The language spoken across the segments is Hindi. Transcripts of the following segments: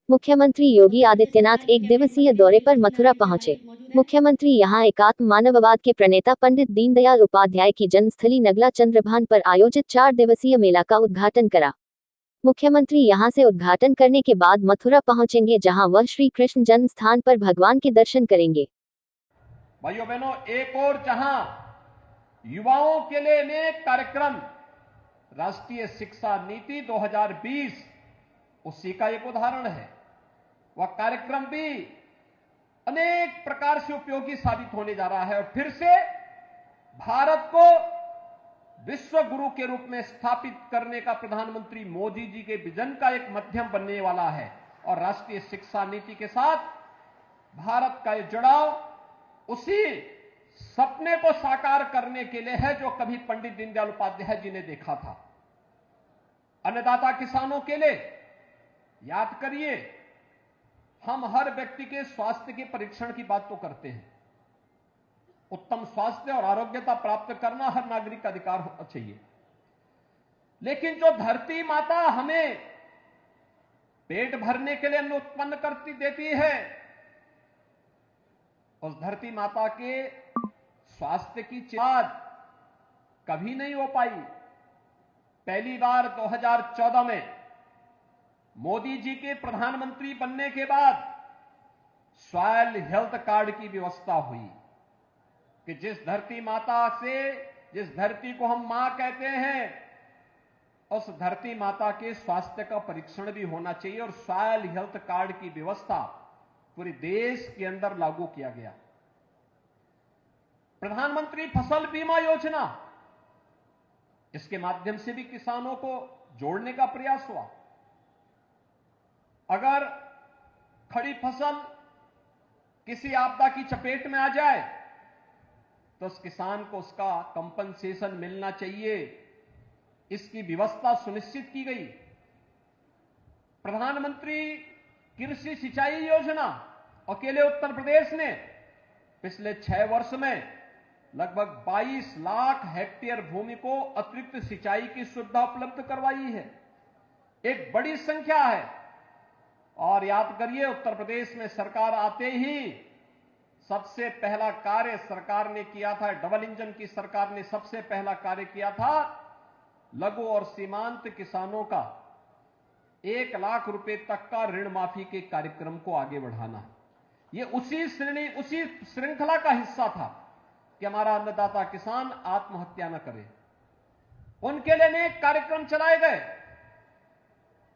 मुख्यमंत्री योगी आदित्यनाथ एक दिवसीय दौरे पर मथुरा पहुंचे। मुख्यमंत्री यहां एकात्म मानववाद के प्रणेता पंडित दीनदयाल उपाध्याय की जन्मस्थली नगला चंद्रभान पर आयोजित 4 दिवसीय मेला का उद्घाटन करा। मुख्यमंत्री यहां से उद्घाटन करने के बाद मथुरा पहुंचेंगे, जहां वह श्री कृष्ण जन्म स्थान पर भगवान के दर्शन करेंगे। भाइयों बहनों, एक और जहां युवाओं के लिए अनेक कार्यक्रम, राष्ट्रीय शिक्षा नीति 2020 उसी का एक उदाहरण है। वह कार्यक्रम भी अनेक प्रकार से उपयोगी साबित होने जा रहा है और फिर से भारत को विश्व गुरु के रूप में स्थापित करने का प्रधानमंत्री मोदी जी के विजन का एक माध्यम बनने वाला है। और राष्ट्रीय शिक्षा नीति के साथ भारत का यह जुड़ाव उसी सपने को साकार करने के लिए है जो कभी पंडित दीनदयाल उपाध्याय जी ने देखा था। अन्नदाता किसानों के लिए याद करिए, हम हर व्यक्ति के स्वास्थ्य के परीक्षण की बात तो करते हैं। उत्तम स्वास्थ्य और आरोग्यता प्राप्त करना हर नागरिक का अधिकार होना चाहिए, लेकिन जो धरती माता हमें पेट भरने के लिए अन्न उत्पन्न करती देती है, उस धरती माता के स्वास्थ्य की चिंता कभी नहीं हो पाई। पहली बार 2014 में मोदी जी के प्रधानमंत्री बनने के बाद सॉयल हेल्थ कार्ड की व्यवस्था हुई कि जिस धरती माता से, जिस धरती को हम मां कहते हैं, उस धरती माता के स्वास्थ्य का परीक्षण भी होना चाहिए। और सॉयल हेल्थ कार्ड की व्यवस्था पूरे देश के अंदर लागू किया गया। प्रधानमंत्री फसल बीमा योजना, इसके माध्यम से भी किसानों को जोड़ने का प्रयास हुआ। अगर खड़ी फसल किसी आपदा की चपेट में आ जाए तो उस किसान को उसका कंपनसेशन मिलना चाहिए, इसकी व्यवस्था सुनिश्चित की गई। प्रधानमंत्री कृषि सिंचाई योजना, अकेले उत्तर प्रदेश ने पिछले 6 वर्ष में लगभग 22 लाख हेक्टेयर भूमि को अतिरिक्त सिंचाई की सुविधा उपलब्ध करवाई है। एक बड़ी संख्या है। और याद करिए, उत्तर प्रदेश में सरकार आते ही सबसे पहला कार्य सरकार ने किया था, डबल इंजन की सरकार ने सबसे पहला कार्य किया था, लघु और सीमांत किसानों का 1 लाख रुपए तक का ऋण माफी के कार्यक्रम को आगे बढ़ाना। यह उसी श्रृंखला का हिस्सा था कि हमारा अन्नदाता किसान आत्महत्या न करे। उनके लिए अनेक कार्यक्रम चलाए गए।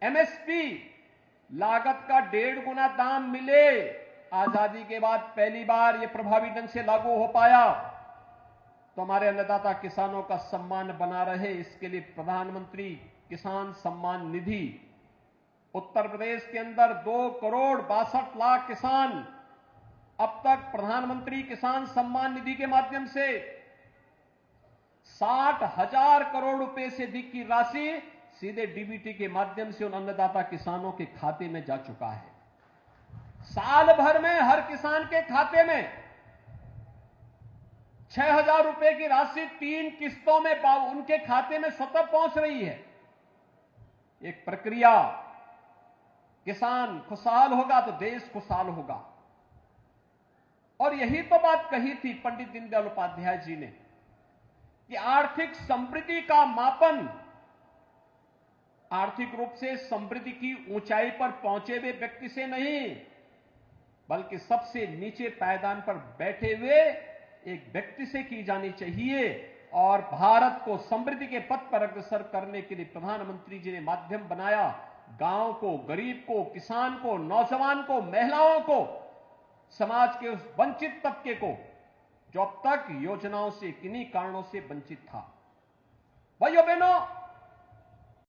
एमएसपी, लागत का 1.5 गुना दाम मिले, आजादी के बाद पहली बार यह प्रभावी ढंग से लागू हो पाया। तो हमारे अन्नदाता किसानों का सम्मान बना रहे, इसके लिए प्रधानमंत्री किसान सम्मान निधि, उत्तर प्रदेश के अंदर 2,62,00,000 किसान अब तक प्रधानमंत्री किसान सम्मान निधि के माध्यम से 60,000 करोड़ रुपए से अधिक की राशि सीधे डीबीटी के माध्यम से उन अन्नदाता किसानों के खाते में जा चुका है। साल भर में हर किसान के खाते में 6,000 रुपए की राशि 3 किस्तों में उनके खाते में स्वतः पहुंच रही है। एक प्रक्रिया, किसान खुशहाल होगा तो देश खुशहाल होगा। और यही तो बात कही थी पंडित दीनदयाल उपाध्याय जी ने कि आर्थिक समृद्धि का मापन आर्थिक रूप से समृद्धि की ऊंचाई पर पहुंचे हुए व्यक्ति से नहीं, बल्कि सबसे नीचे पायदान पर बैठे हुए एक व्यक्ति से की जानी चाहिए। और भारत को समृद्धि के पथ पर अग्रसर करने के लिए प्रधानमंत्री जी ने माध्यम बनाया। गांव को, गरीब को, किसान को, नौजवान को, महिलाओं को, समाज के उस वंचित तबके को जो अब तक योजनाओं से किन्हीं कारणों से वंचित था। भाइयों बहनों,